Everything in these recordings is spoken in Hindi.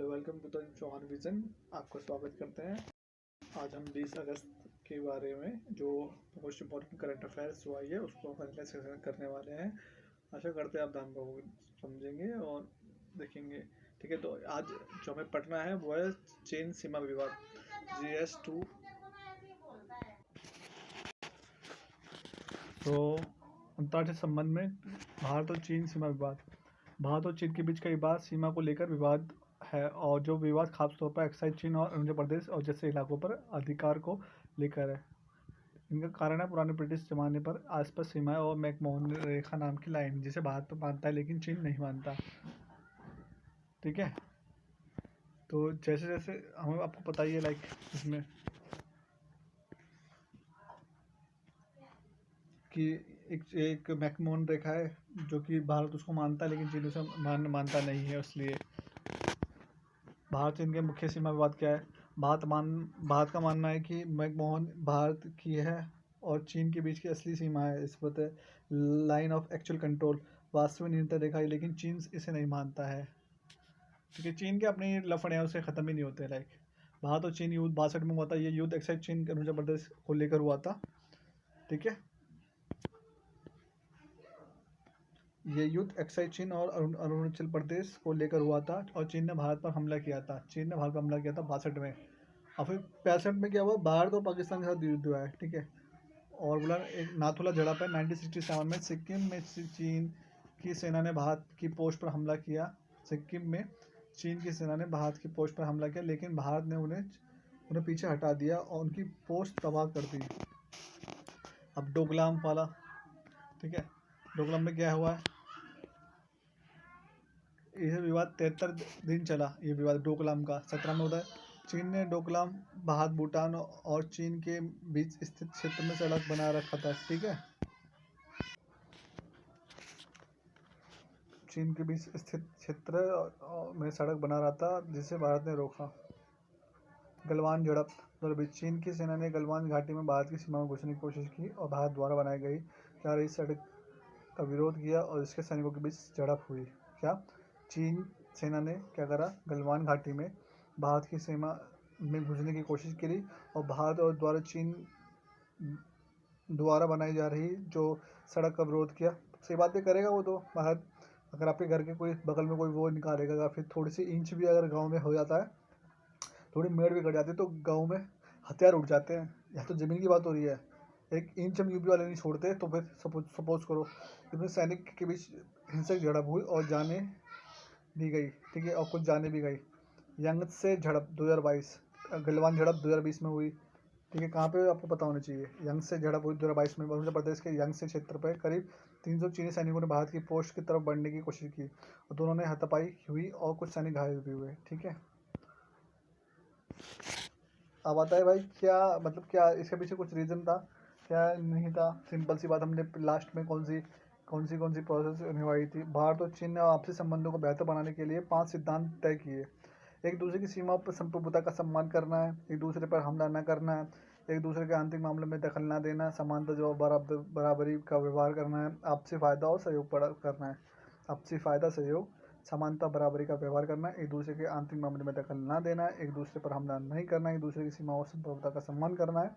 Hello, welcome to the Chauhan vision. आपका स्वागत करते हैं। आज हम 20 अगस्त के बारे में जो मोस्ट इम्पोर्टेंट करंट अफेयर्स हुआ है उसको हम डिस्कस करने वाले हैं। आशा करते हैं आप ध्यानपूर्वक समझेंगे और देखेंगे। ठीक है, तो आज जो हमें पढ़ना है वो है चीन सीमा विवाद GS2। तो अंतर्राष्ट्रीय संबंध में भारत और चीन सीमा विवाद। भारत और चीन के बीच कई बार सीमा को लेकर विवाद है और जो विवाद खासतौर पर एक्साइज चीन और अरुणाचल प्रदेश और जैसे इलाकों पर अधिकार को लेकर है। इनका कारण है पुराने ब्रिटिश जमाने पर आसपास सीमाएं और मैकमोहन रेखा नाम की लाइन, जिसे भारत तो मानता है लेकिन चीन नहीं मानता। ठीक है, तो जैसे जैसे हमें आपको पता ही है इसमें कि एक मैकमोहन रेखा है जो कि भारत उसको मानता है लेकिन चीन उसे मानता नहीं है। इसलिए भारत चीन के मुख्य सीमा विवाद क्या है? भारत का मानना है कि मैकमोहन भारत की है और चीन के बीच की असली सीमा है। इस पर लाइन ऑफ एक्चुअल कंट्रोल, वास्तविक नियंत्रण रेखा है, लेकिन चीन इसे नहीं मानता है क्योंकि चीन के अपने लफड़े हैं उसे ख़त्म ही नहीं होते। भारत और चीन युद्ध 62 में हुआ था। ये युद्ध एक्साइज चीन के अरुणाचल प्रदेश को लेकर हुआ था। ठीक है, ये युद्ध एक्साइज चीन और अरुणाचल प्रदेश को लेकर हुआ था और चीन ने भारत पर हमला किया था। चीन ने भारत पर हमला किया था 62 में और फिर 65 में क्या हुआ? भारत और पाकिस्तान के साथ युद्ध हुआ है। ठीक है, और बोला एक नाथुला झड़प है 1967 में सिक्किम में चीन की सेना ने भारत की पोस्ट पर हमला किया। सिक्किम में चीन की सेना ने भारत की पोस्ट पर हमला किया, लेकिन भारत ने उन्हें पीछे हटा दिया और उनकी पोस्ट तबाह कर दी। अब डोकलाम वाला, ठीक है, डोकलाम में क्या हुआ है? यह विवाद 73 दिन चला। ये विवाद डोकलाम का 17 में होता है। चीन ने डोकलाम भारत, भूटान और चीन के बीच स्थित क्षेत्र में सड़क बना रखा था। ठीक है, चीन के बीच स्थित क्षेत्र में सड़क बना रहा था जिसे भारत ने रोका। गलवान झड़प 2020, चीन की सेना ने गलवान घाटी में भारत की सीमा में घुसने की कोशिश की और भारत द्वारा बनाई गई जा रही सड़क का विरोध किया और इसके सैनिकों के बीच झड़प हुई। क्या चीन सेना ने क्या करा? गलवान घाटी में भारत की सीमा में घुसने की कोशिश करी और भारत और द्वारा चीन द्वारा बनाई जा रही जो सड़क का विरोध किया। सही बात भी करेगा वो तो भारत। अगर आपके घर के कोई बगल में कोई वो निकालेगा या फिर थोड़ी सी इंच भी अगर गांव में हो जाता है, थोड़ी मेड़ भी कट जाती है तो गांव में हथियार उठ जाते हैं। या तो ज़मीन की बात हो रही है, एक इंच हम यूपी वाले नहीं छोड़ते। तो फिर सपोज करो इसमें सैनिक के बीच हिंसक झड़प हुई और जाने भी गई। ठीक है, और कुछ जाने भी गई। यंगत्से झड़प 2022, गलवान झड़प 2020 में हुई। ठीक है, कहाँ पे आपको पता होना चाहिए। यंगत्से झड़प हुई 2022 में अरुणाचल प्रदेश के यंगत्से क्षेत्र पर करीब 300 चीनी सैनिकों ने भारत की पोस्ट की तरफ बढ़ने की कोशिश की और दोनों ने हाथापाई हुई और कुछ सैनिक घायल भी हुए। ठीक है, अब आता है भाई क्या मतलब, क्या इसके पीछे कुछ रीज़न था क्या नहीं था? सिंपल सी बात, हमने लास्ट में कौन सी प्रोसेस निभाई थी। भारत और चीन ने आपसी संबंधों को बेहतर बनाने के लिए 5 सिद्धांत तय किए। एक दूसरे की सीमा पर संप्रभुता का सम्मान करना है, एक दूसरे पर हमला न करना है, एक दूसरे के आंतरिक मामलों में दखल न देना, समानता जो बराबरी का व्यवहार करना है, आपसी फ़ायदा और सहयोग करना है। आपसी फ़ायदा, सहयोग, समानता, बराबरी का व्यवहार करना, एक दूसरे के आंतरिक मामले में दखल ना देना है, एक दूसरे पर हमला नहीं करना, एक दूसरे की सीमा और संप्रभुता का सम्मान करना है।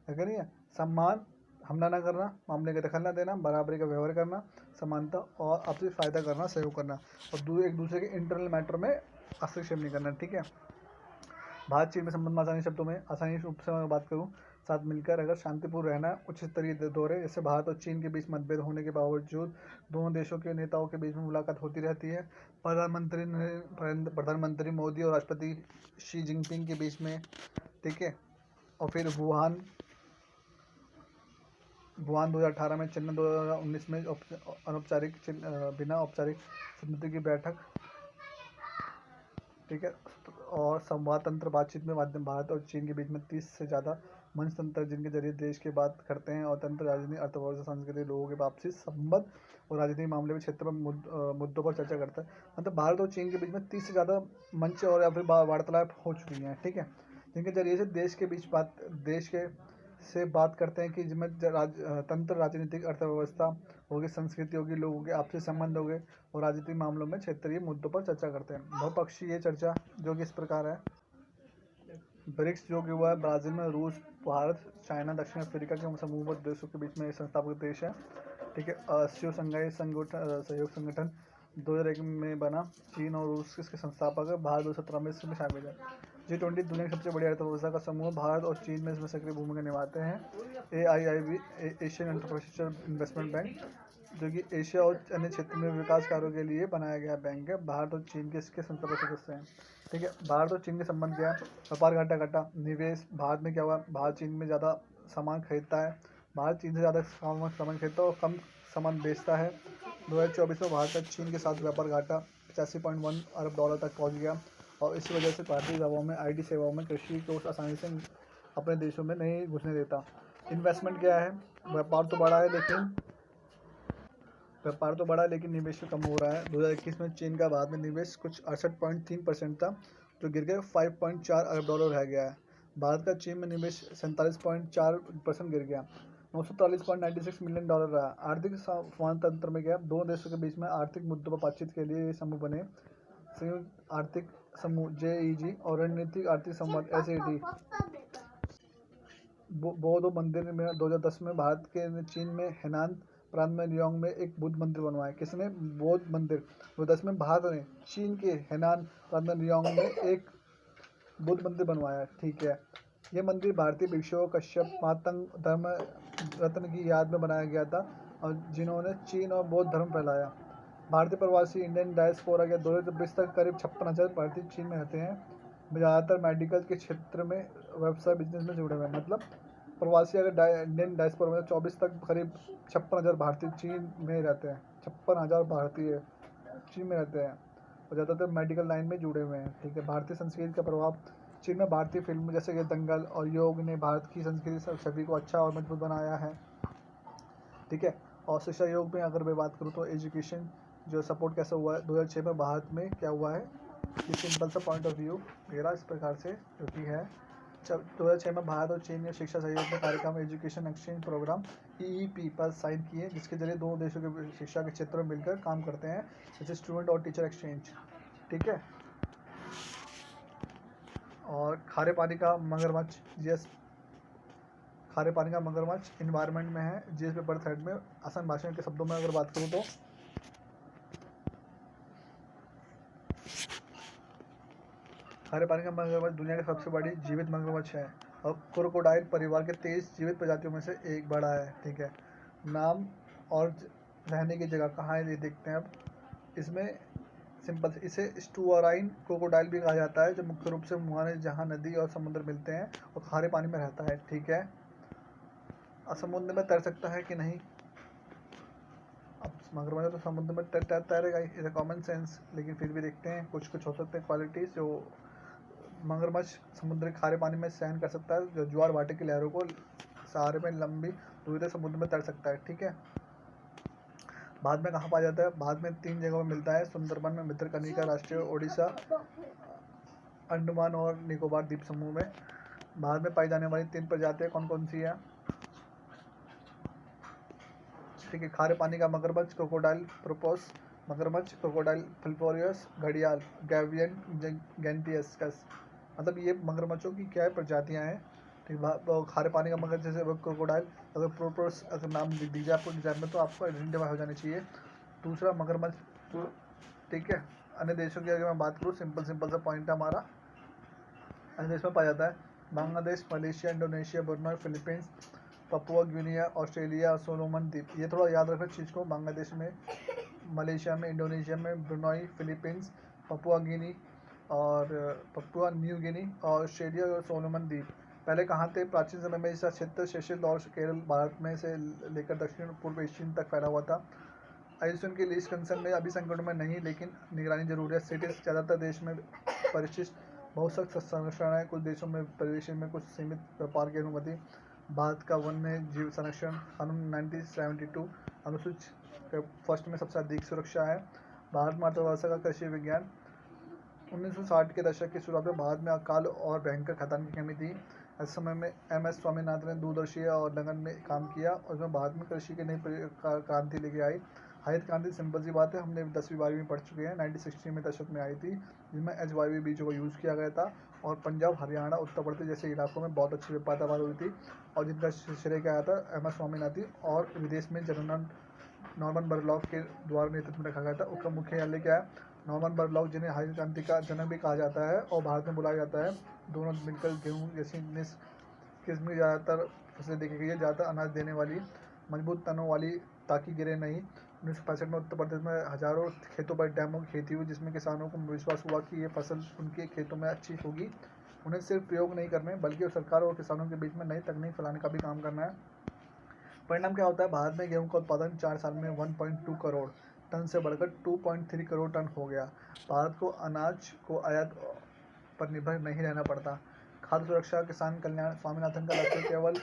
अगर नहीं है, सम्मान, हमला ना करना, मामले का दखल ना देना, बराबरी का व्यवहार करना, समानता और आपसी फ़ायदा करना, सहयोग करना, और एक दूसरे के इंटरनल मैटर में हस्तक्षेप नहीं करना। ठीक है, भारत चीन में संबंध में आसानी शब्दों में आसानी रूप से मैं बात करूँ, साथ मिलकर अगर शांतिपूर्ण रहना, उच्च स्तरीय दौरे, जैसे भारत और चीन के बीच मतभेद होने के बावजूद दोनों देशों के नेताओं के बीच में मुलाकात होती रहती है। प्रधानमंत्री मोदी और राष्ट्रपति शी जिनपिंग के बीच में। ठीक है, और फिर वुहान 2018 में, चेन्नई 2019 में अनौपचारिक बिना औपचारिक समिति की बैठक। ठीक है, और संवाद तंत्र बातचीत में माध्यम भारत और चीन के बीच में 30 से ज़्यादा मंच तंत्र जिनके जरिए देश की बात करते हैं और तंत्र राजनीति, अर्थव्यवस्था, संस्कृति, लोगों के आपसी संबंध और राजनीतिक मामले में क्षेत्र में मुद्दों पर चर्चा करता है। मतलब भारत और चीन के बीच में 30 से ज़्यादा मंच और या फिर वार्तालाप हो चुकी हैं। ठीक है, जिनके जरिए से देश के से बात करते हैं कि जिसमें तंत्र, राजनीतिक, अर्थव्यवस्था होगी, संस्कृति होगी, लोगों के आपसी संबंध हो गए और राजनीतिक मामलों में क्षेत्रीय मुद्दों पर चर्चा करते हैं। बहुपक्षीय चर्चा जो कि इस प्रकार है। ब्रिक्स जो कि हुआ है ब्राज़ील में रूस, भारत, चाइना, दक्षिण अफ्रीका के समूहबद्ध देशों के बीच में संस्थापक देश है। ठीक है। एससीओ संघाई सहयोग संगठन 2001 में बना। चीन और रूस इसके संस्थापक है। भारत 2017 में इसमें शामिल है। G20 दुनिया की सबसे बड़ी अर्थव्यवस्था का समूह। भारत और चीन में इसमें सक्रिय भूमिका निभाते हैं। AIIB Asian infrastructure investment bank जो कि एशिया और अन्य क्षेत्र में विकास कार्यों के लिए बनाया गया बैंक है। भारत और चीन के इसके संस्थापक सदस्य हैं। ठीक है। भारत और चीन के संबंध क्या है? व्यापार घाटा निवेश। भारत में क्या हुआ? भारत चीन में ज़्यादा सामान खरीदता है। भारत चीन से ज़्यादा सामान खरीदता है और कम सामान बेचता है। 2024 में भारत का चीन के साथ व्यापार घाटा 85.1 अरब डॉलर तक पहुंच गया और इसी वजह से भारतीय सेवाओं में, IT सेवाओं में, कृषि को आसानी से अपने देशों में नहीं घुसने देता। इन्वेस्टमेंट क्या है? व्यापार तो बढ़ा है लेकिन निवेश कम हो रहा है। 2021 में चीन का भारत में निवेश कुछ 68.3% था जो गिर के 5.4 अरब डॉलर रह गया है। भारत का चीन में निवेश 47.4% गिर गया, 943.96 मिलियन डॉलर रहा। आर्थिक संवाद तंत्र में गया, दोनों देशों के बीच में आर्थिक मुद्दों पर बातचीत के लिए ये समूह बने। संयुक्त आर्थिक समूह JEG और रणनीतिक आर्थिक संवाद SAD। बौद्ध मंदिर में 2010 में भारत के चीन में हेनान प्रांत में लियोंग में एक बुद्ध मंदिर बनवाया। किसने? बौद्ध मंदिर 2010 में भारत ने चीन के हेनान प्रांत में लियोंग में एक बुद्ध मंदिर बनवाया। ठीक है। ये मंदिर भारतीय भिक्षुओं कश्यप मातंग धर्म रत्न की याद में बनाया गया था और जिन्होंने चीन और बौद्ध धर्म फैलाया। भारतीय प्रवासी इंडियन डायस्पोरा के 2024 तक करीब 56,000 भारतीय चीन में रहते हैं। ज़्यादातर मेडिकल के क्षेत्र में, व्यवसाय, बिजनेस में जुड़े हुए हैं। मतलब प्रवासी अगर इंडियन डायस्पोरा में 24 तक करीब 56,000 भारतीय चीन में रहते हैं। 56,000 भारतीय चीन में रहते हैं और ज़्यादातर मेडिकल लाइन में जुड़े हुए हैं। ठीक है। भारतीय संस्कृति का प्रभाव चीन में भारतीय फिल्म जैसे कि दंगल और योग ने भारत की संस्कृति छवि को अच्छा और मजबूत बनाया है। ठीक है। और शिक्षा योग में अगर मैं बात करूँ तो एजुकेशन जो सपोर्ट कैसा हुआ है 2006 में भारत में क्या हुआ है कि सिंपल सा पॉइंट ऑफ व्यू मेरा इस प्रकार से जो कि है 2006 में भारत और चीन ने शिक्षा सहयोग के कार्यक्रम एजुकेशन एक्सचेंज प्रोग्राम EEP पर साइन किए, जिसके जरिए दोनों देशों के शिक्षा के क्षेत्र में मिलकर काम करते हैं, जैसे स्टूडेंट और टीचर एक्सचेंज। ठीक है। और खारे पानी का मगरमच्छ GS खारे पानी का मगरमच्छ इन्वायरमेंट में है GS पेपर थ्रेड में। आसान भाषा के शब्दों में अगर बात करूँ तो खारे पानी का मगरमच्छ दुनिया की सबसे बड़ी जीवित मगरमच्छ है और क्रोकोडाइल परिवार के 23 जीवित प्रजातियों में से एक बड़ा है। ठीक है। नाम और रहने की जगह कहाँ है ये देखते हैं अब। इसमें सिंपल इसे स्टुअराइन क्रोकोडाइल भी कहा जाता है, जो मुख्य रूप से मुहाने जहाँ नदी और समुद्र मिलते हैं और खारे पानी में रहता है। ठीक है। समुद्र में तैर सकता है कि नहीं? अब मगरमच्छ तो समुद्र में तैरेगा, इसे कॉमन सेंस, लेकिन फिर भी देखते हैं कुछ हो सकते हैं क्वालिटीज़ जो मगरमच्छ समुद्र खारे पानी में सहन कर सकता है, जो ज्वार भाटे की लहरों को सहारे में लंबी दूरी तक समुद्र में तैर सकता है। ठीक है। भारत में कहाँ पाया जाता है? भारत में 3 जगहों में मिलता है, सुंदरबन में, भितरकनिका राष्ट्रीय, ओडिशा, अंडमान और निकोबार द्वीप समूह में। भारत में पाई जाने वाली 3 प्रजातियाँ कौन कौन सी है? ठीक है। खारे पानी का मगरमच्छ क्रोकोडाइल प्रोपोस, मगरमच्छ क्रोकोडाइल फिल्फोरियस, घड़ियाल गैवियन गैंटियस्कस। मतलब ये मगरमच्छों की क्या है? प्रजातियाँ हैं। ठीक है। खारे पानी का मगर जैसे क्रोकोडाइल अगर प्रोपोस अगर नाम लिख दीजिए आपको एग्जाम में तो आपको आइडेंटिफाई हो जानी चाहिए। दूसरा मगरमच्छ। ठीक है। अन्य देशों की अगर मैं बात करूँ, सिंपल सा पॉइंट है हमारा, अन्य देश में पाया जाता है Bangladesh, Malaysia, Indonesia, Brunei, Philippines, Papua Guinea, Australia, Solomon द्वीप। ये थोड़ा याद रखना चीज़ को। बांग्लादेश में, मलेशिया में, इंडोनेशिया में, ब्रुनई, फिलीपींस, पपुआ गिनी और पपुआ न्यू गिनी, ऑस्ट्रेलिया और सोलोमन द्वीप। पहले कहाँ थे? प्राचीन समय में इसका क्षेत्र सेशेल्स और केरल भारत में से लेकर दक्षिण पूर्व एशियन तक फैला हुआ था। आयुष्मान की लीज कंसर्न में अभी संकट में नहीं, लेकिन निगरानी जरूरी है। सिटीज ज़्यादातर देश में परिशिष्ट बहुत सख्त संरक्षण है, कुछ देशों में परिवेश में कुछ सीमित व्यापार की अनुमति। भारत का वन्य जीव संरक्षण कानून 1972 अनुसूची फर्स्ट में सबसे अधिक सुरक्षा है। भारत में अर्थव्यवस्था का कृषि विज्ञान 1960 के दशक की शुरुआत में भारत में अकाल और भयंकर खदान की कमी थी। ऐसे समय में MS स्वामीनाथन ने दूरदर्शी और लगन में काम किया और उसमें भारत में कृषि की नई क्रांति लेके आई। हरित क्रांति सिंपल सी बात है, हमने 10वीं 12वीं में पढ़ चुके हैं। 1960 में दशक में आई थी, जिसमें HYV बीजों का यूज़ किया गया था और पंजाब, हरियाणा, उत्तर प्रदेश जैसे इलाकों में बहुत अच्छी पैदावार हुई थी और जिनका श्रेय क्या आया था MS स्वामीनाथन। और विदेश में जनरल नॉर्मन बोरलॉग के द्वारा नेतृत्व में रखा गया था। उसका मुख्यालय क्या है? नॉर्मन बोरलॉग, जिन्हें हरित क्रांति का जनक भी कहा जाता है और भारत में बुलाया जाता है। दोनों मिलकर गेहूँ जैसी किस्म की ज़्यादातर फसलें देखी गई है, ज़्यादातर अनाज देने वाली, मजबूत तनों वाली ताकि गिरे नहीं। 1965 में उत्तर प्रदेश में हजारों खेतों पर डैमों की खेती हुई, जिसमें किसानों को विश्वास हुआ कि ये फसल उनके खेतों में अच्छी होगी। उन्हें सिर्फ प्रयोग नहीं करने बल्कि सरकार और किसानों के बीच में नई तकनीक फैलाने का भी काम करना है। परिणाम क्या होता है? भारत में गेहूं का उत्पादन 4 साल में 1.2 करोड़ टन से बढ़कर 2.3 करोड़ टन हो गया। भारत को अनाज को आयात पर निर्भर नहीं रहना पड़ता। खाद्य सुरक्षा, किसान कल्याण। स्वामीनाथन का लक्ष्य केवल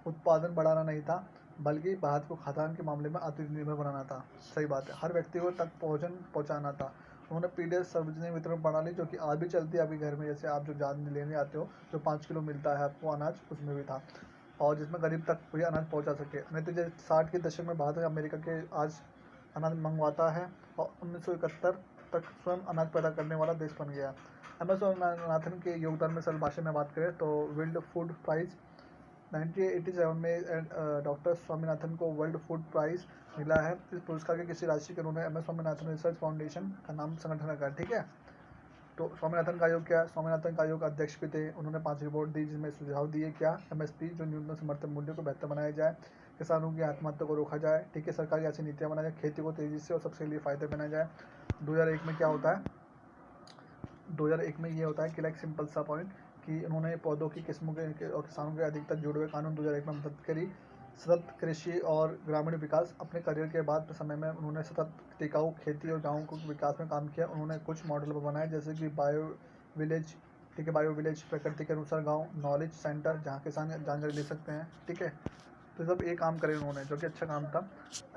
उत्पादन बढ़ाना नहीं था, बल्कि भारत को खाद्यान्न के मामले में आत्मनिर्भर बनाना था। सही बात है, हर व्यक्ति को तक भोजन पहुंचाना था। उन्होंने पीडीएस सार्वजनिक वितरण प्रणाली, जो कि आज भी चलती है, अभी घर में जैसे आप जो जान लेने आते हो, जो 5 किलो मिलता है आपको अनाज, उसमें भी था, और जिसमें गरीब तक कोई अनाज पहुंचा सके। नहीं तो जैसे 60 के दशक में भारत अमेरिका के आज अनाज मंगवाता है और 1971 तक स्वयं अनाज पैदा करने वाला देश बन गया। MS स्वामीनाथन के योगदान में सरल भाषा में बात करें तो वर्ल्ड फूड प्राइज 1987 में डॉक्टर स्वामीनाथन को वर्ल्ड फूड प्राइज मिला है। इस पुरस्कार की किसी राशि के उन्होंने MS स्वामीनाथन रिसर्च फाउंडेशन का नाम संगठन रखा है। ठीक है, तो स्वामीनाथन का आयोग क्या है? स्वामीनाथन का आयोग अध्यक्ष भी थे। उन्होंने 5 रिपोर्ट दी, जिसमें सुझाव दिए क्या? MSP, जो न्यूनतम समर्थन मूल्य को बेहतर बनाया जाए, किसानों की आत्महत्या को रोका जाए, ठीक है, सरकार की ऐसी नीतियाँ बनाई जाए, खेती को तेजी से और सबके लिए फ़ायदे बनाया जाए। 2001 में क्या होता है? 2001 में ये होता है कि लाइक सिंपल सा पॉइंट कि उन्होंने पौधों की किस्मों के और किसानों के अधिकतर जुड़े हुए कानून 2001 में मदद करी। सतत कृषि और ग्रामीण विकास। अपने करियर के बाद समय में उन्होंने सतत टिकाऊ खेती और गाँव के विकास में काम किया। उन्होंने कुछ मॉडल बनाए, जैसे कि बायो विलेज, ठीक है, बायो विलेज, प्रकृति के अनुसार गाँव, नॉलेज सेंटर जहाँ किसान जानकारी ले सकते हैं। ठीक है, तो सब एक काम करे उन्होंने, जो कि अच्छा काम था।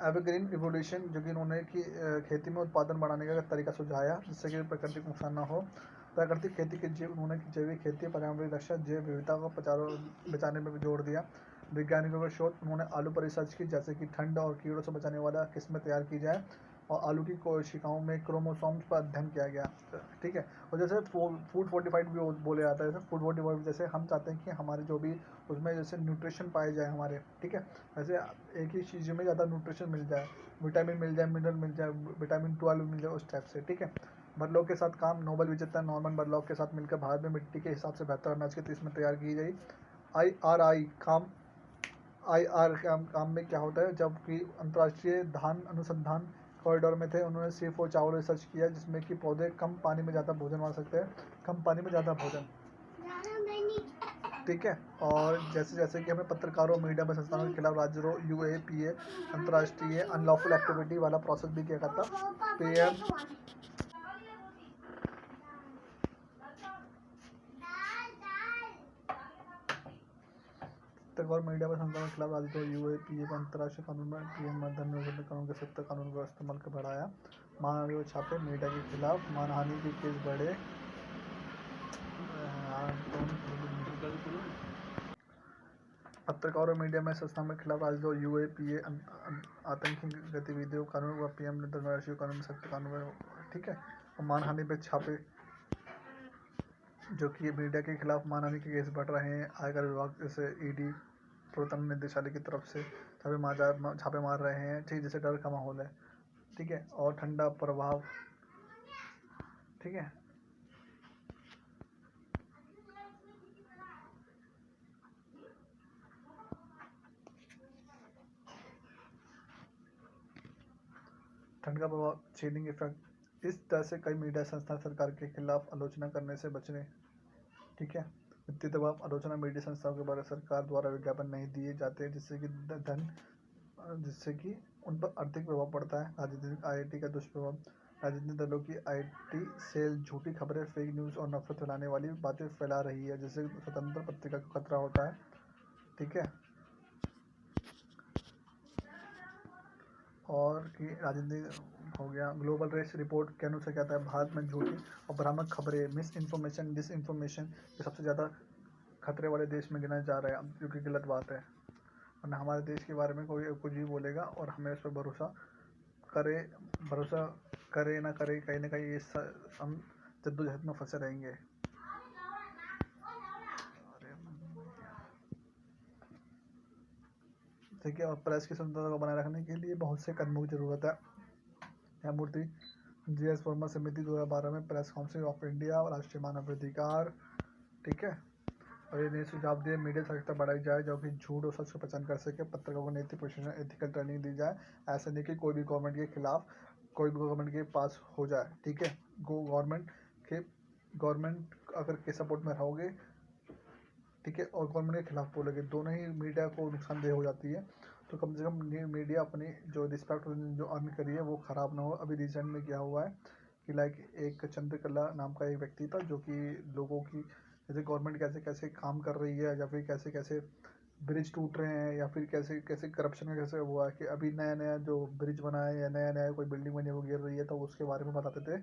एवरग्रीन रिवोल्यूशन, जो कि उन्होंने कि खेती में उत्पादन बढ़ाने का तरीका सुझाया, जिससे कि प्रकृति को नुकसान ना हो। प्राकृतिक खेती के जीव उन्होंने जैविक खेती, पर्यावरण रक्षा, जैव विविधता को बचाने में भी जोड़ दिया। वैज्ञानिकों का शोध, उन्होंने आलू पर रिसर्च की, जैसे कि ठंड और कीड़ों से बचाने वाला किस्में तैयार की जाए, और आलू की कोशिकाओं में क्रोमोसोम्स पर अध्ययन किया गया। ठीक है, और जैसे फूड फोर्टिफाइड भी बोले जाता है, जैसे फूड फोर्टिफाइड, जैसे हम चाहते हैं कि हमारे जो भी उसमें जैसे न्यूट्रिशन पाए जाए हमारे, ठीक है, वैसे एक ही चीज़ में ज़्यादा न्यूट्रिशन मिल जाए, विटामिन मिल जाए, मिनरल मिल जाए, विटामिन 12 मिल जाए, उस टाइप से। ठीक है, बरलॉग के साथ काम। नोबेल विजेता नॉर्मन बरलॉग के साथ मिलकर भारत में मिट्टी के हिसाब से बेहतर अनाज की किस्में तैयार की गई। IRI काम। काम में क्या होता है? जबकि अंतर्राष्ट्रीय धान अनुसंधान कॉरिडोर में थे, उन्होंने सिर्फ और चावल रिसर्च किया, जिसमें कि पौधे कम पानी में ज़्यादा भोजन बना सकते हैं, कम पानी में ज़्यादा भोजन। ठीक है, और जैसे जैसे कि हमें पत्रकारों, मीडिया में संस्थानों के खिलाफ राज्यों, UAPA, अंतर्राष्ट्रीय अनलॉफुल एक्टिविटी वाला प्रोसेस भी किया करता। PM और मीडिया में संस्थानों के खिलाफ राज्यों, UAPA का अंतर्राष्ट्रीय कानून में PM धन कानून के 70 कानून का इस्तेमाल कर बढ़ाया। मानहानि छापे, मीडिया के खिलाफ मानहानि के केस बढ़े। पत्रकारों और मीडिया में संस्थानों के खिलाफ राज्यों, UAPA आतंकी गतिविधियों कानून व PM ने अंतर्राष्ट्रीय कानून में सख्त कानून। ठीक है, और मानहानि पे छापे, जो कि मीडिया के खिलाफ मानहानि के केस बढ़ रहे हैं। आयकर विभाग जैसे ED, प्रवर्तन निदेशालय की तरफ से छापे मार रहे हैं, ठीक, जैसे डर का माहौल है। ठीक है, और ठंडा प्रभाव। ठीक है, ठंड का प्रभाव, चिलिंग इफेक्ट। इस तरह से कई मीडिया संस्थान सरकार के खिलाफ आलोचना करने से बचने। ठीक है, वित्तीय दबाव, आलोचना। मीडिया संस्थाओं के बारे सरकार द्वारा विज्ञापन नहीं दिए जाते, जिससे कि उन पर आर्थिक प्रभाव पड़ता है। राजनीतिक IIT का दुष्प्रभाव, राजनीतिक दलों की IT सेल झूठी खबरें, फेक न्यूज़ और नफरत फैलाने वाली बातें फैला रही है, जिससे स्वतंत्र पत्रिका को खतरा होता है। ठीक है, और कि राजनीति हो गया। ग्लोबल रेस रिपोर्ट के अनुसार क्या था? भारत में झूठी और भ्रामक खबरें, मिस इन्फॉर्मेशन, डिस इन्फॉर्मेशन, ये सबसे ज़्यादा खतरे वाले देश में गिना जा रहा है, जो कि गलत बात है। वरना हमारे देश के बारे में कोई कुछ भी बोलेगा और हमें उस पर करे भरोसा करे ना करे, कहीं ना कहीं हम जद्दोजहद में फंसे रहेंगे। ठीक है, और प्रेस की स्वतंत्रता को बनाए रखने के लिए बहुत से कदमों की जरूरत है। न्यायमूर्ति GS वर्मा समिति 2012 में प्रेस काउंसिल ऑफ इंडिया और राष्ट्रीय मानवाधिकार, ठीक है, और ये सुझाव दिए मीडिया सक्षमता बढ़ाई जाए जो कि झूठ और सच को पहचान कर सके, पत्रकारों को नैतिक प्रशिक्षण एथिकल ट्रेनिंग दी जाए। ऐसा नहीं कि कोई भी गवर्नमेंट के खिलाफ कोई भी गवर्नमेंट के पास हो जाए, ठीक है। गवर्नमेंट अगर के सपोर्ट में रहोगे, ठीक है, और गवर्नमेंट के खिलाफ बोलोगे, दोनों ही मीडिया को नुकसानदेह हो जाती है। तो कम से कम मीडिया अपनी जो रिस्पेक्ट जो अर्न करी है वो ख़राब ना हो। अभी रिसेंट में क्या हुआ है कि लाइक एक चंद्रकला नाम का एक व्यक्ति था जो कि लोगों की जैसे गवर्नमेंट कैसे कैसे काम कर रही है, या फिर कैसे कैसे ब्रिज टूट रहे हैं, या फिर कैसे कैसे करप्शन का कैसे हुआ है कि अभी नया नया जो ब्रिज बना है या नया नया कोई बिल्डिंग बनी है वो गिर रही है, तो उसके बारे में बताते थे।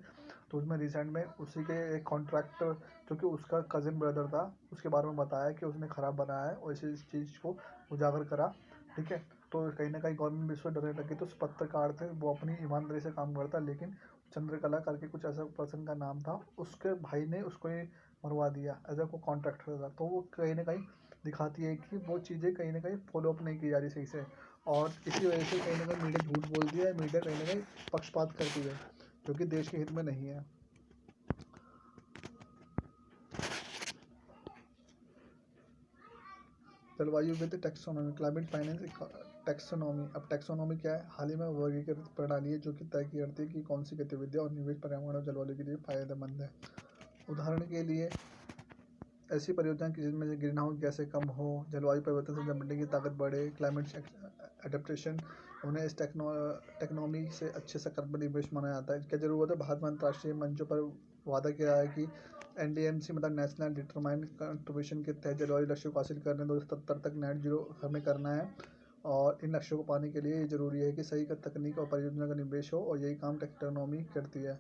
तो उसमें रिसेंट में उसी के एक कॉन्ट्रैक्टर जो कि उसका कज़न ब्रदर था, उसके बारे में बताया कि उसने ख़राब बनाया है और इस चीज़ को उजागर करा, ठीक है। तो कहीं ना कहीं गवर्नमेंट भी उसको डरने लगी। तो उस पत्रकार थे वो अपनी ईमानदारी से काम करता, लेकिन चंद्रकला करके कुछ ऐसा पर्सन का नाम था, उसके भाई ने उसको ही मरवा दिया एज अ को कॉन्ट्रैक्टर था। तो वो कहीं ना कहीं दिखाती है कि वो चीज़ें कहीं ना कहीं फॉलो अप नहीं की जा रही सही से, और इसी वजह से कहीं ना कहीं मीडिया झूठ बोलती है, मीडिया कहीं ना कहीं पक्षपात करती है जो कि देश के हित में नहीं है। जलवायु with taxonomy, climate finance taxonomy. अब टैक्सोनॉमी क्या है? हाल ही में वर्गीकृत प्रणाली है जो कि तय करती है कि कौन सी गतिविधियाँ और निवेश पर्यावरण और जलवायु के लिए फायदेमंद है। उदाहरण के लिए ऐसी परियोजना की जिनमें ग्रीन हाउस गैसें कम हो, जलवायु परिवर्तन से निपटने की ताकत बढ़े, क्लाइमेट एडेप्टेशन, उन्हें इस टेक्नोमी से अच्छे सकारात्मक निवेश माना जाता है। क्या जरूरत है? भारत में अंतर्राष्ट्रीय मंचों पर वादा किया है कि NDMC मतलब नेशनल डिटरमाइंड कंट्रीब्यूशन के तहत जलवायु लक्ष्यों को हासिल करने 2070 तक नेट जीरो हमें करना है। और इन लक्ष्यों को पाने के लिए ये जरूरी है कि सही तकनीक और परियोजना का निवेश हो, और यही काम टेक्नोमी करती है,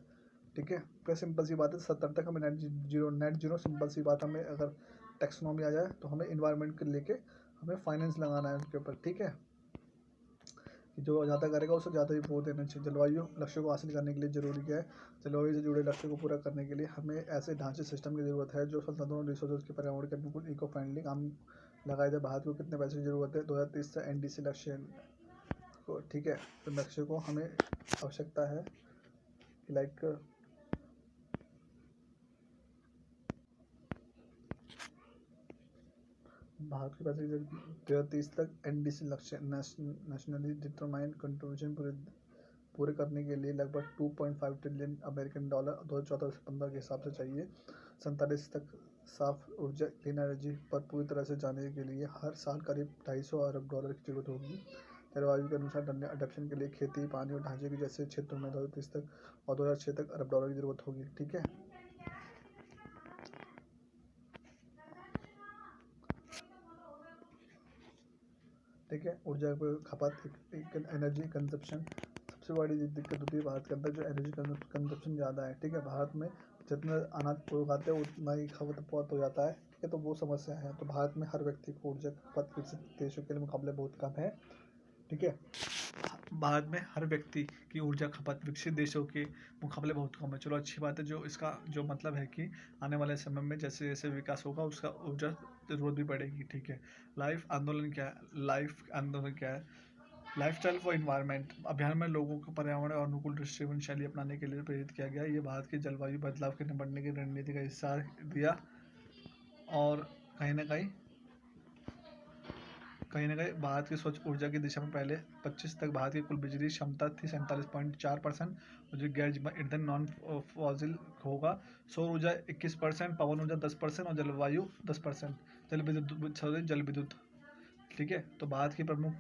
ठीक है। क्या सिंपल सी बात है, 70 तक हमें नेट जीरो सिंपल सी बात। हमें अगर टैक्सोनॉमी आ जाए तो हमें इन्वायरमेंट को लेके हमें फाइनेंस लगाना है उसके ऊपर, ठीक है। जो ज़्यादा करेगा उसे ज़्यादा ही वो देना चाहिए। जलवायु लक्ष्यों को हासिल करने के लिए ज़रूरी क्या है? जलवायु से जुड़े लक्ष्यों को पूरा करने के लिए हमें ऐसे ढांचे सिस्टम की ज़रूरत है जो संसाधनों रिसोर्सेज के पर्यावरण के अनुकूल इको फ्रेंडली काम लगाए जाए। भारत को कितने पैसे की ज़रूरत है? 2030 से NDC लक्ष्य को, ठीक है। तो लक्ष्य को हमें आवश्यकता है कि लाइक भारत के पैसे 2030 तक NDC लक्ष्य नेशनली डिटरमाइंड कंट्रीब्यूशन पूरे करने के लिए लगभग 2.5 ट्रिलियन अमेरिकन डॉलर 2014 से 15 के हिसाब से चाहिए। 47 तक साफ ऊर्जा क्लीन एनर्जी पर पूरी तरह से जाने के लिए हर साल करीब 250 अरब डॉलर की जरूरत होगी। जलवायु के अनुसार अडेप्शन के लिए खेती, पानी और ढांचे के जैसे क्षेत्रों में 2030 तक और 2006 तक अरब डॉलर की जरूरत होगी, ठीक है। ठीक है, ऊर्जा खपत एनर्जी कंजप्शन सबसे बड़ी दिक्कत होती है भारत के अंदर, जो एनर्जी कंजप्शन ज़्यादा है, ठीक है। भारत में जितना अनाज उगाते हैं उतना ही खपत हो जाता है, ठीक है। तो वो समस्या है। तो भारत में हर व्यक्ति को ऊर्जा खपत विकसित देशों के मुकाबले बहुत कम है, ठीक है। भारत में हर व्यक्ति की ऊर्जा खपत विकसित देशों के मुकाबले बहुत कम है। चलो अच्छी बात है। जो इसका जो मतलब है कि आने वाले समय में जैसे जैसे विकास होगा उसका ऊर्जा जरूरत भी बढ़ेगी, ठीक है। लाइफ आंदोलन क्या है? लाइफस्टाइल फॉर इन्वायरमेंट अभियान में लोगों को पर्यावरण और अनुकूल जीवन शैली अपनाने के लिए प्रेरित किया गया। ये भारत की जलवायु बदलाव के निपटने की रणनीति का हिस्सा दिया, और कहीं ना कहीं भारत की स्वच्छ ऊर्जा की दिशा में पहले 25 तक भारत की कुल बिजली क्षमता थी 47.4%, और जो गैर ईंधन नॉन फॉसिल होगा। सौर ऊर्जा 21%, पवन ऊर्जा 10% और जलवायु 10%, जल विद्युत, ठीक है। तो भारत की प्रमुख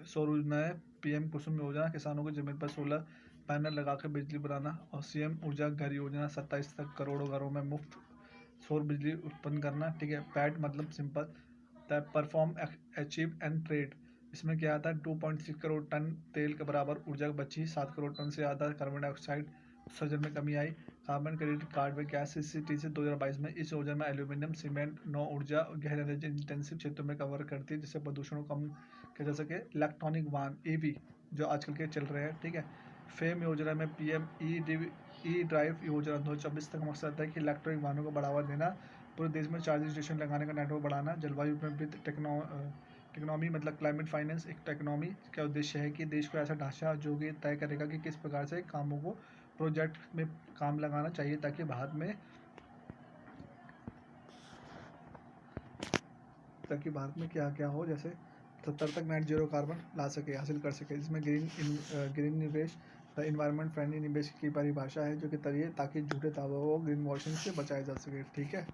सौर योजनाएं PM कुसुम योजना, किसानों की जमीन पर सोलर पैनल लगाकर बिजली बनाना, और CM ऊर्जा घर योजना 27 तक करोड़ों घरों में मुफ्त सौर बिजली उत्पन्न करना, ठीक है। पैट मतलब simple perform achieve and trade. इसमें क्या आता है? 2.6 करोड़ टन तेल के बराबर ऊर्जा बची, 7 करोड़ टन से ज़्यादा कार्बन डाइऑक्साइड उत्सर्जन में कमी आई, कार्बन क्रेडिट कार्ड में क्या सीसीटी से 2022 में इस योजना में एल्यूमिनियम, सीमेंट, नौ ऊर्जा गहन एनर्जी इंटेंसिव क्षेत्रों में कवर करती है, जिससे प्रदूषण को कम किया जा सके। इलेक्ट्रॉनिक वाहन ईवी जो आजकल के चल रहे हैं, ठीक है। फेम योजना में पीएम ई ड्राइव योजना 2024 तक मकसद है कि इलेक्ट्रॉनिक वाहनों को बढ़ावा देना, पूरे देश में चार्जिंग स्टेशन लगाने का नेटवर्क बढ़ाना। जलवायु में भी टेक्नोमी मतलब क्लाइमेट फाइनेंस एक टेक्नोमी का उद्देश्य है कि देश को ऐसा ढांचा जो कि तय करेगा कि किस प्रकार से कामों को प्रोजेक्ट में काम लगाना चाहिए ताकि भारत में क्या क्या हो, जैसे 70 तक नेट जीरो कार्बन ला सके, हासिल कर सके। इसमें ग्रीन निवेश इन्वायरमेंट फ्रेंडली निवेश की परिभाषा है जो कि तरीके ताकि झूठे दावों को ग्रीन वॉशिंग से बचाया जा सके, ठीक है।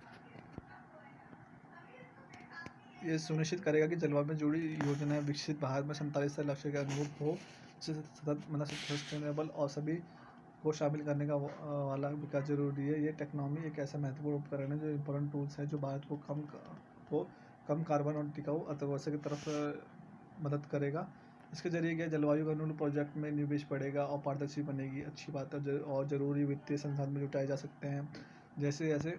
ये सुनिश्चित करेगा कि जलवायु में जुड़ी योजनाएं विकसित भारत में 47 लक्ष्य के अनुरूप हो, मतलब सस्टेनेबल और सभी को शामिल करने का वाला विकास जरूरी है। ये टेक्नोमी एक ऐसा महत्वपूर्ण उपकरण है जो इम्पोर्टेंट टूल्स है जो भारत को कम कार्बन और टिकाऊ अर्थव्यवस्था की तरफ मदद करेगा। इसके जरिए क्या जलवायु के अनुकूल प्रोजेक्ट में निवेश बढ़ेगा और पारदर्शी बनेगी, अच्छी बात है। और ज़रूरी वित्तीय संसाधन में जुटाए जा सकते हैं। जैसे जैसे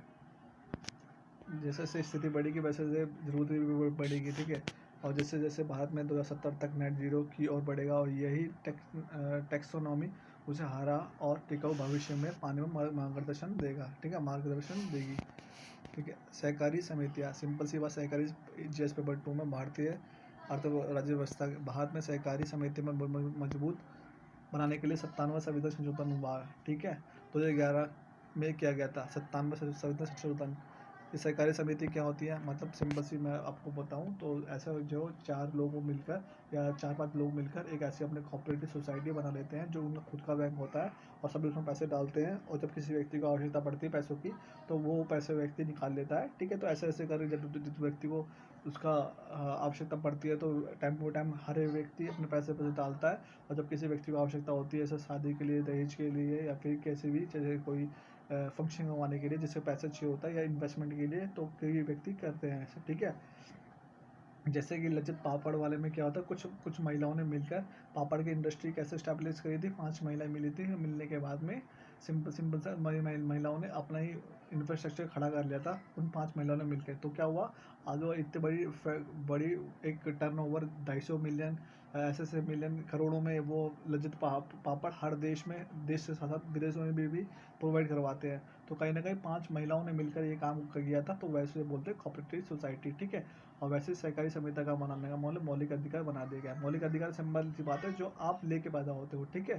जैसे जैसे स्थिति बढ़ेगी वैसे वैसे जरूरत भी बढ़ेगी, ठीक है। और जैसे जैसे भारत में 2070 तक नेट जीरो की ओर बढ़ेगा और यही टेक्सोनॉमी उसे हरा और टिकाऊ भविष्य में पाने में मार्गदर्शन देगा, ठीक है, मार्गदर्शन देगी, ठीक है। सहकारी समितियाँ, सिंपल सी बात, सहकारी जीएस पेपर 2 में भारतीय राज्य व्यवस्था भारत में सहकारी समिति में मजबूत बनाने के लिए 97वां संविधान संशोधन हुआ, ठीक है। 2011 में किया गया था 97वां संविधान संशोधन। ये सहकारी समिति क्या होती है, मतलब सिंपल सी मैं आपको बताऊं तो ऐसा जो 4 लोग मिलकर या 4-5 लोग मिलकर एक ऐसी अपने कोऑपरेटिव सोसाइटी बना लेते हैं जो उनका खुद का बैंक होता है और सभी उसमें पैसे डालते हैं और जब किसी व्यक्ति को आवश्यकता पड़ती है पैसों की तो वो पैसे व्यक्ति निकाल लेता है, ठीक है। तो ऐसे ऐसे कर जब जिस व्यक्ति को उसका आवश्यकता पड़ती है तो टाइम टू टाइम हर एक व्यक्ति अपने पैसे डालता है और जब किसी व्यक्ति को आवश्यकता होती है, जैसे शादी के लिए, दहेज के लिए या फिर कैसे भी, जैसे कोई फंक्शन करवाने के लिए जिससे पैसा चाहिए होता है या इन्वेस्टमेंट के लिए, तो कई व्यक्ति करते हैं ऐसा, ठीक है। जैसे कि लज्जत पापड़ वाले में क्या होता है, कुछ महिलाओं ने मिलकर पापड़ की इंडस्ट्री कैसे स्टैब्लिश करी थी। 5 महिलाएं मिली थी, मिलने के बाद में सिंपल सा महिलाओं ने अपना ही इंफ्रास्ट्रक्चर खड़ा कर लिया था उन 5 महिलाओं ने मिलकर। तो क्या हुआ, आज वो इतनी बड़ी एक टर्नओवर 250 मिलियन ऐसे ऐसे मिलियन करोड़ों में वो लज्जत पापड़ हर देश से साथ साथ विदेशों में भी प्रोवाइड करवाते हैं। तो कहीं ना कहीं 5 महिलाओं ने मिलकर ये काम किया था, तो वैसे बोलते हैं कोऑपरेटिव सोसाइटी, ठीक है। और वैसे सहकारी समिति का बनाने का मतलब मौलिक अधिकार बना दिया गया। मौलिक अधिकार सिंपल सी बात है जो आप लेके पैदा होते हो, ठीक है।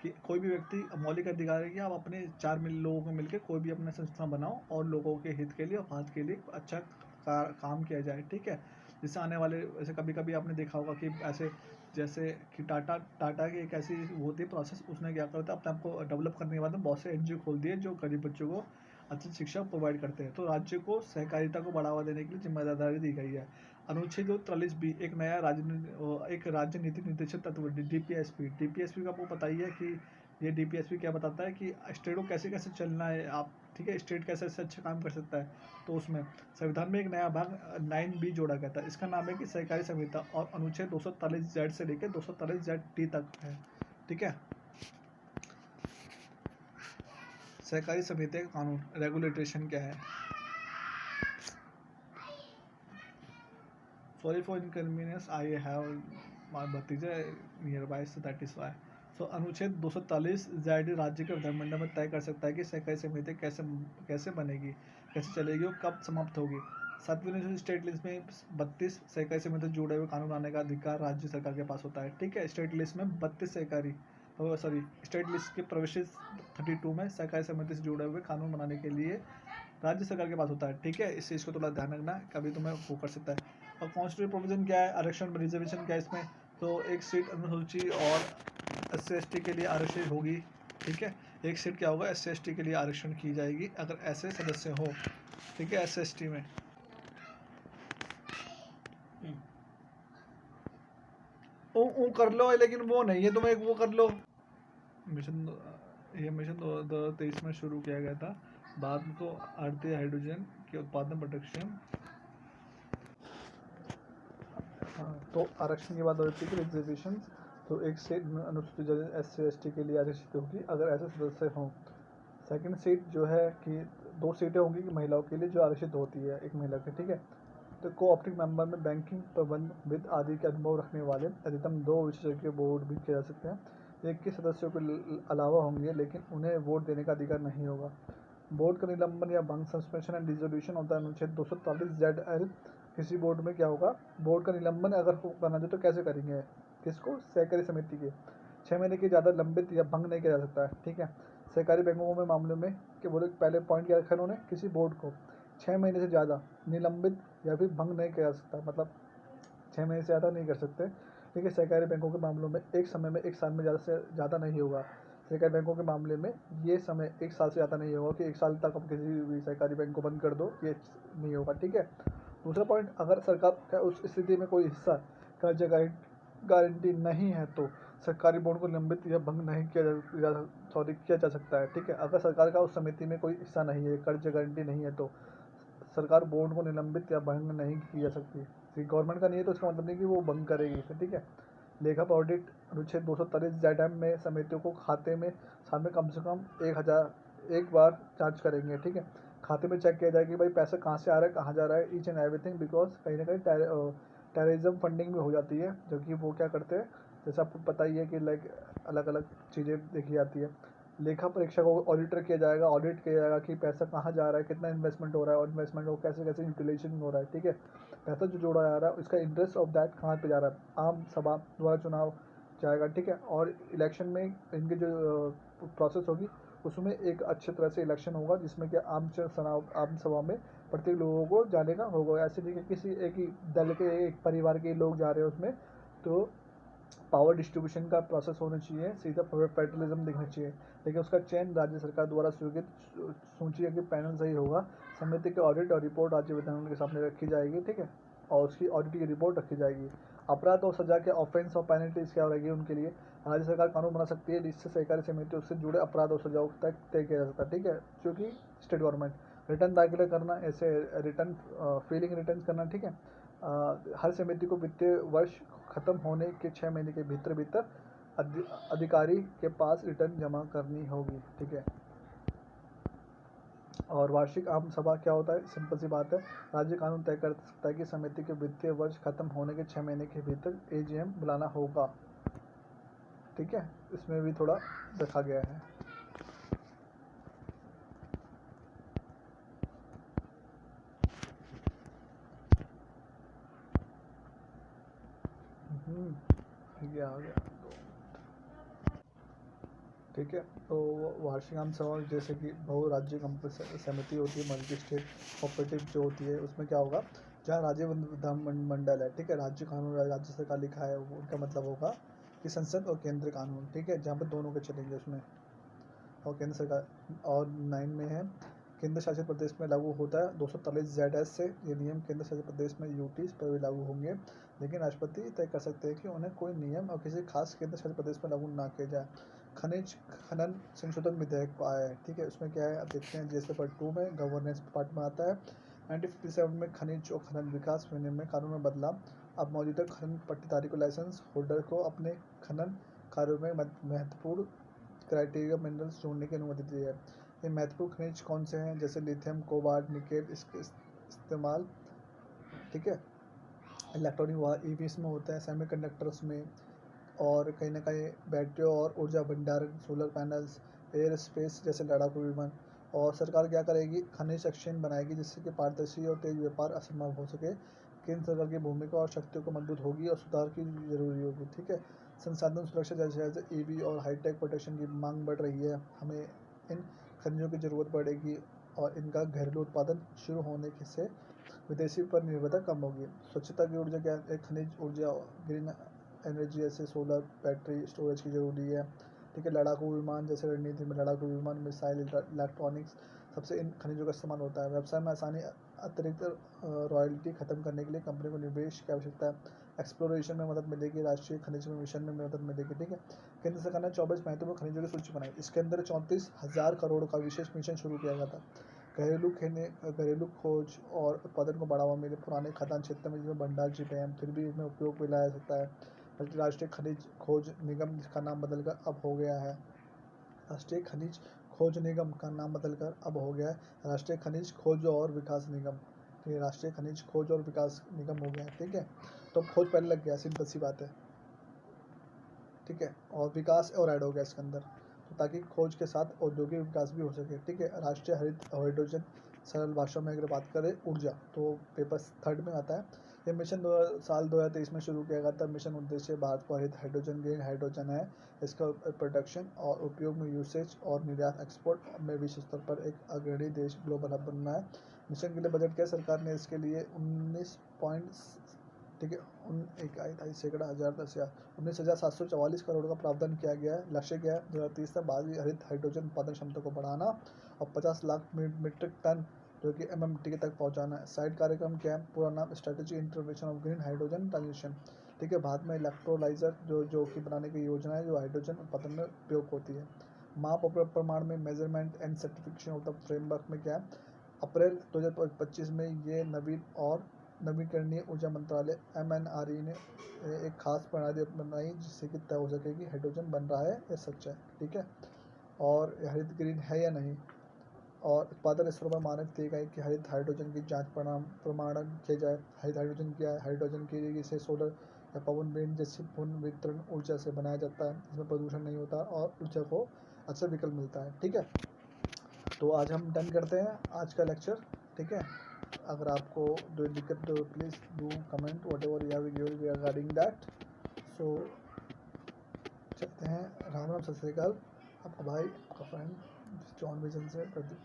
कि कोई भी व्यक्ति मौलिक अधिकार है कि आप अपने 4 लोगों को मिलकर कोई भी अपना संस्था बनाओ और लोगों के हित के लिए और भारत के लिए अच्छा काम किया जाए, ठीक है। जिससे आने वाले, ऐसे कभी कभी आपने देखा होगा कि ऐसे जैसे कि टाटा की एक ऐसी वो होती है प्रोसेस, उसने क्या करता है अपने आपको डेवलप करने के बाद में बहुत से एनजीओ खोल दिए जो गरीब बच्चों को अच्छी शिक्षा प्रोवाइड करते हैं। तो राज्य को सहकारिता को बढ़ावा देने के लिए जिम्मेदारी दी गई है। अनुच्छेद 43B एक नया एक राज्य नीति निर्देशक तत्व डीपीएसपी का आपको पता ही है कि ये डीपीएसपी क्या बताता है कि स्टेट को कैसे कैसे चलना है, आप, ठीक है, स्टेट कैसे ऐसे अच्छा काम कर सकता है। तो उसमें संविधान में एक नया भाग 9B जोड़ा गया था, इसका नाम है कि सहकारी संहिता और अनुच्छेद 243Z से लेकर 243ZT तक है, ठीक है। सहकारी समिति का कानून रेगुलेटेशन क्या है। Sorry for inconvenience, I have my भतीजा nearby, so that is why. So अनुच्छेद 240 राज्य के विधानमंडल में तय कर सकता है कि सहकारी समिति कैसे बनेगी, कैसे चलेगी और कब समाप्त होगी। 7वीं अनुसूची स्टेट लिस्ट में 32 सहकारी समिति से जुड़े हुए कानून लाने का अधिकार राज्य सरकार के पास होता है, ठीक है। स्टेट लिस्ट में 32 स्टेट लिस्ट के प्रविष्टि 32 में सहकारी समिति से जुड़े हुए कानून बनाने के लिए राज्य सरकार के पास होता है, ठीक है। इस चीज़ को थोड़ा ध्यान रखना, कभी तुम्हें वो कर सकता है। और कॉन्स्टिट्यूशन प्रोविजन क्या है, आरक्षण रिजर्वेशन क्या है इसमें, तो एक सीट अनुसूची और SC/ST के लिए आरक्षित होगी, ठीक है। एक सीट क्या होगा, SC/ST के लिए आरक्षण की जाएगी अगर ऐसे सदस्य हो, ठीक है, SC/ST में। वो कर लो, लेकिन वो नहीं है, तुम एक वो कर लो। मिशन 2023 में शुरू किया गया था, बाद में तो भारतीय हाइड्रोजन के उत्पादन प्रोडक्शन। हाँ, तो आरक्षण की बात हो रही थी कि रिजर्वेशन, तो एक सीट अनुसूचित SC/ST के लिए आरक्षित होगी अगर ऐसे सदस्य हों। सेकंड सीट जो है कि 2 सीटें होंगी कि महिलाओं के लिए जो आरक्षित होती है एक महिला की, ठीक है। तो कोऑप्टिव मेंबर में बैंकिंग प्रबंध विद आदि के अनुभव रखने वाले अधिकतम 2 विशेषज्ञ बोर्ड भी किए जा सकते हैं। 21 सदस्यों के अलावा होंगे, लेकिन उन्हें वोट देने का अधिकार नहीं होगा। बोर्ड का निलंबन या भंग, सस्पेंशन एंड डिसोल्यूशन होता है अनुच्छेद 243 ZL। किसी बोर्ड में क्या होगा, बोर्ड का निलंबन अगर करना चाहिए तो कैसे करेंगे, किसको, सहकारी समिति के 6 महीने के ज़्यादा लंबित या भंग नहीं किया जा सकता है, ठीक है। सहकारी बैंकों में मामले में कि बोले पहले पॉइंट क्या रखा उन्होंने, किसी बोर्ड को 6 महीने से ज़्यादा निलंबित या फिर भंग नहीं किया जा सकता, मतलब 6 महीने से ज़्यादा नहीं कर सकते, ठीक है। सहकारी बैंकों के मामलों में एक समय में 1 साल में ज़्यादा से ज़्यादा नहीं होगा। सहकारी बैंकों के मामले में ये समय 1 साल से ज़्यादा नहीं होगा कि 1 साल तक आप किसी भी सहकारी बैंक को बंद कर दो, ये नहीं होगा, ठीक है। दूसरा पॉइंट, अगर सरकार का उस स्थिति में कोई हिस्सा कर्ज गारंटी नहीं है तो सरकारी बॉन्ड को निलंबित या भंग नहीं किया जा सकता है, ठीक है। अगर सरकार का उस समिति में कोई हिस्सा नहीं है, कर्ज गारंटी नहीं है, तो सरकार बॉन्ड को निलंबित या भंग नहीं की जा सकती। गवर्नमेंट का नहीं है तो इसका मतलब नहीं कि वो भंग करेगी इसे, ठीक है। लेखा ऑडिट अनुच्छेद 243 ZM में समितियों को खाते में साल में कम से कम 1 बार जांच करेंगे, ठीक है। खाते में चेक किया जाएगा कि भाई पैसा कहाँ से आ रहा है, कहाँ जा रहा है, ईच एंड एवरीथिंग, बिकॉज कहीं ना कहीं टेररिज्म फंडिंग भी हो जाती है, जो कि वो क्या करते हैं, जैसे आपको पता ही है कि लाइक अलग अलग चीज़ें देखी जाती है। लेखा परीक्षा को ऑडिटर किया जाएगा, ऑडिट किया जाएगा कि पैसा कहाँ जा रहा है, कितना इन्वेस्टमेंट हो रहा है, और इन्वेस्टमेंट को कैसे कैसे यूटिलाइजेशन हो रहा है, ठीक है। पैसा जो जोड़ा जा रहा है उसका इंटरेस्ट ऑफ दैट कहाँ पे जा रहा है, आम सभा द्वारा चुनाव जाएगा, ठीक है। और इलेक्शन में इनकी जो प्रोसेस होगी उसमें एक अच्छे तरह से इलेक्शन होगा, जिसमें कि आम सभा में प्रत्येक लोगों को जाने का होगा। ऐसे नहीं कि किसी एक ही दल के, एक परिवार के लोग जा रहे हैं उसमें, तो पावर डिस्ट्रीब्यूशन का प्रोसेस होना चाहिए, सीधा फेडरलिज्म दिखना चाहिए, लेकिन उसका चयन राज्य सरकार द्वारा स्वीकृत सूची के पैनल से ही होगा। समिति के ऑडिट और रिपोर्ट राज्य विधानमंडल के सामने रखी जाएगी, ठीक है, और उसकी ऑडिट की रिपोर्ट रखी जाएगी। अपराध और सजा के ऑफेंस और पेनल्टीज क्या रहेगी उनके लिए, राज्य सरकार कानून बना सकती है जिससे सहकारी समिति उससे जुड़े अपराध और सजाओं तक तय किया जा सकता है, ठीक है, क्योंकि स्टेट गवर्नमेंट रिटर्न दाखिल करना, ऐसे रिटर्न फीलिंग रिटर्न करना, ठीक है। हर समिति को वित्तीय वर्ष खत्म होने के 6 महीने के भीतर भीतर अधिकारी के पास रिटर्न जमा करनी होगी, ठीक है। और वार्षिक आम सभा क्या होता है, सिंपल सी बात है, राज्य कानून तय कर सकता है कि समिति के वित्तीय वर्ष खत्म होने के 6 महीने के भीतर AGM बुलाना होगा, ठीक है। इसमें भी थोड़ा रखा गया है। ठीक है, आ गया, ठीक है। तो वार्षिक आम सभा जैसे कि बहुराज्य समिति होती है, मल्टी स्टेट कोऑपरेटिव जो होती है, उसमें क्या होगा, जहाँ राज्य विधानमंडल है, ठीक है, राज्य कानून राज्य सरकार लिखा है, वो उनका मतलब होगा कि संसद और केंद्र कानून, ठीक है, जहाँ पर दोनों के चलेंगे उसमें, और केंद्र सरकार। और 9 में है, केंद्र शासित प्रदेश में लागू होता है 243 ZS से। ये नियम केंद्र शासित प्रदेश में यूटीज पर भी लागू होंगे, लेकिन राष्ट्रपति तय कर सकते हैं कि उन्हें कोई नियम और किसी खास केंद्र शासित प्रदेश में लागू ना किया जाए। खनिज खनन संशोधन विधेयक आया है, ठीक है, उसमें क्या है, अब देखते हैं। जीएस पेपर 2 में गवर्नेंस पार्ट में आता है। 1957 में खनिज और खनन विकास विनियमन कानून में बदलाव। अब मौजूदा खनन पट्टेदारी को लाइसेंस होल्डर को अपने खनन कार्यों में महत्वपूर्ण क्राइटेरिया मिनरल्स जोड़ने की अनुमति दी है। ये महत्वपूर्ण खनिज कौन से हैं, जैसे लिथियम, कोबाल्ट, निकेल, इसके इस्तेमाल, ठीक है, इलेक्ट्रॉनिक ईवीज में होता है, सेमीकंडक्टर्स में, और कहीं ना कहीं बैटरियों और ऊर्जा भंडारण, सोलर पैनल्स, एयर स्पेस जैसे लड़ाकू विमान। और सरकार क्या करेगी, खनिज एक्सचेंज बनाएगी जिससे कि पारदर्शी और तेज व्यापार असंभव हो सके। केंद्र सरकार की भूमिका और शक्तियों को मजबूत होगी और सुधार की जरूरी होगी, ठीक है। संसाधन सुरक्षा, जैसे जैसे ईवी और हाईटेक प्रोटेक्शन की मांग बढ़ रही है, हमें इन खनिजों की ज़रूरत पड़ेगी, और इनका घरेलू उत्पादन शुरू होने से विदेशी पर निर्भरता कम होगी। स्वच्छता की ऊर्जा क्या है, खनिज ऊर्जा, ग्रीन एनर्जी जैसे सोलर, बैटरी स्टोरेज की ज़रूरी है, ठीक है। लड़ाकू विमान, जैसे रणनीति में लड़ाकू विमान, मिसाइल, इलेक्ट्रॉनिक्स, सबसे इन खनिजों का इस्तेमाल होता है। व्यवसाय में आसानी, अतिरिक्त रॉयल्टी खत्म करने के लिए कंपनी को निवेश की आवश्यकता है। एक्सप्लोरेशन में मदद मिलेगी, राष्ट्रीय खनिज मिशन में मदद मिलेगी, ठीक है। केंद्र सरकार ने 24 महत्वपूर्ण खनिजों की सूची बनाई, इसके अंदर 34,000 करोड़ का विशेष मिशन शुरू किया गया था। घरेलू खोज और उत्पादन को बढ़ावा मिले। पुराने खदान क्षेत्र में जिसमें भंडार छिपे हैं फिर भी इसमें उपयोग में लाया सकता है। राष्ट्रीय खनिज खोज निगम, जिसका नाम बदलकर अब हो गया है राष्ट्रीय खनिज खोज निगम का नाम बदलकर अब हो गया है राष्ट्रीय खनिज खोज और विकास निगम। ठीक है, राष्ट्रीय खनिज खोज और विकास निगम हो गया है। ठीक है, तो खोज पहले लग गया, सिंपल सी बात है। ठीक है, और विकास और ऐड हो गया इसके अंदर, तो ताकि खोज के साथ औद्योगिक विकास भी हो सके। ठीक है, राष्ट्रीय हरित हाइड्रोजन, सरल भाषा में अगर बात करें ऊर्जा, तो पेपर 3 में आता है। ये मिशन साल 2023 में शुरू किया गया था। मिशन उद्देश्य भारत को हरित हाइड्रोजन, ग्रीन हाइड्रोजन है। इसका प्रोडक्शन और उपयोग में, यूसेज और निर्यात, एक्सपोर्ट में विश्व स्तर पर एक अग्रणी देश, ग्लोबल हब बनना है। मिशन के लिए बजट किया सरकार ने इसके लिए 19 ठीक है 19,744 करोड़ का प्रावधान किया गया है। लक्ष्य क्या है, 2030 तक भारतीय हरित हाइड्रोजन उत्पादन क्षमता को बढ़ाना और 50 लाख मीट्रिक टन जो कि MMT तक पहुंचाना है। साइड कार्यक्रम क्या है, पूरा नाम strategy intervention of green hydrogen transition. ठीक है, भारत में इलेक्ट्रोलाइजर जो कि बनाने की योजना है, जो हाइड्रोजन उत्पादन में उपयोग होती है। माप और प्रमाण में measurement and certification of the framework में क्या है, अप्रैल 2025 में ये नवीन और नवीकरणीय ऊर्जा मंत्रालय MNRE ने एक खास प्रणाली बनाई जिससे कि तय हो सके कि हाइड्रोजन बन रहा है या सच है। ठीक है, और हरित ग्रीन है या नहीं, और उत्पादन स्तरों पर मानक दिए गए कि हरित हाइड्रोजन की जांच प्रमाणन किया जाए। हरित हाइड्रोजन क्या है, हाइड्रोजन की से सोलर या पवन विंड जैसी पुनर्वितरण ऊर्जा से बनाया जाता है, इसमें प्रदूषण नहीं होता और ऊर्जा को अच्छा विकल्प मिलता है। ठीक है, तो आज हम डन करते हैं आज का लेक्चर। ठीक है, अगर आपको कोई दिक्कत तो please do comment whatever you have regarding that. So चलते हैं, राम राम, सत श्री अकाल। आपका भाई, आपका फ्रेंड जॉन विजन से प्रदीप।